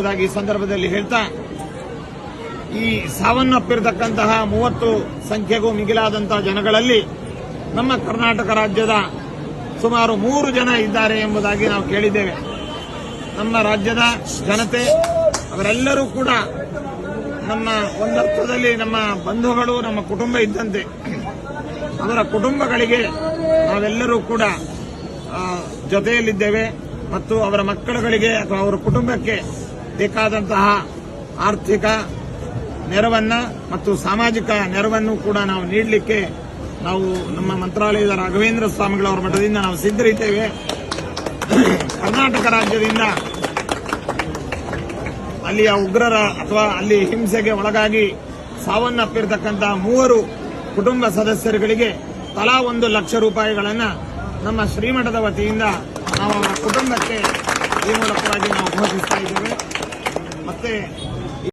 ಎಂಬುದಾಗಿ ಈ ಸಂದರ್ಭದಲ್ಲಿ ಹೇಳ್ತಾ, ಈ ಸಾವನ್ನಪ್ಪಿರತಕ್ಕಂತಹ 30 ಸಂಖ್ಯೆಗೂ ಮಿಗಿಲಾದಂತಹ ಜನಗಳಲ್ಲಿ ನಮ್ಮ ಕರ್ನಾಟಕ ರಾಜ್ಯದ ಸುಮಾರು 3 ಜನ ಇದ್ದಾರೆ ಎಂಬುದಾಗಿ ನಾವು ಕೇಳಿದ್ದೇವೆ. ನಮ್ಮ ರಾಜ್ಯದ ಜನತೆ ಅವರೆಲ್ಲರೂ ಕೂಡ ನಮ್ಮ ಒಂದರ್ಥದಲ್ಲಿ ನಮ್ಮ ಬಂಧುಗಳು, ನಮ್ಮ ಕುಟುಂಬ ಇದ್ದಂತೆ. ಅವರ ಕುಟುಂಬಗಳಿಗೆ ನಾವೆಲ್ಲರೂ ಕೂಡ ಜೊತೆಯಲ್ಲಿದ್ದೇವೆ ಮತ್ತು ಅವರ ಮಕ್ಕಳುಗಳಿಗೆ ಅಥವಾ ಅವರ ಕುಟುಂಬಕ್ಕೆ ಬೇಕಾದಂತಹ ಆರ್ಥಿಕ ನೆರವನ್ನ ಮತ್ತು ಸಾಮಾಜಿಕ ನೆರವನ್ನು ಕೂಡ ನಾವು ನೀಡಲಿಕ್ಕೆ ನಾವು ನಮ್ಮ ಮಂತ್ರಾಲಯದ ರಾಘವೇಂದ್ರ ಸ್ವಾಮಿಗಳವರ ಮಠದಿಂದ ನಾವು ಸಿದ್ಧರಿದ್ದೇವೆ. ಕರ್ನಾಟಕ ರಾಜ್ಯದಿಂದ ಅಲ್ಲಿಯ ಉಗ್ರರ ಅಥವಾ ಅಲ್ಲಿ ಹಿಂಸೆಗೆ ಒಳಗಾಗಿ ಸಾವನ್ನಪ್ಪಿರತಕ್ಕಂತಹ 3 ಕುಟುಂಬ ಸದಸ್ಯರುಗಳಿಗೆ ತಲಾ 1 ಲಕ್ಷ ರೂಪಾಯಿಗಳನ್ನು ನಮ್ಮ ಶ್ರೀಮಠದ ವತಿಯಿಂದ ನಾವು ಅವರ ಕುಟುಂಬಕ್ಕೆ ಈ ಮೂಲಕವಾಗಿ ನಾವು ಘೋಷಿಸ್ತಾ ಇದ್ದೇವೆ. ಮತ್ತೆ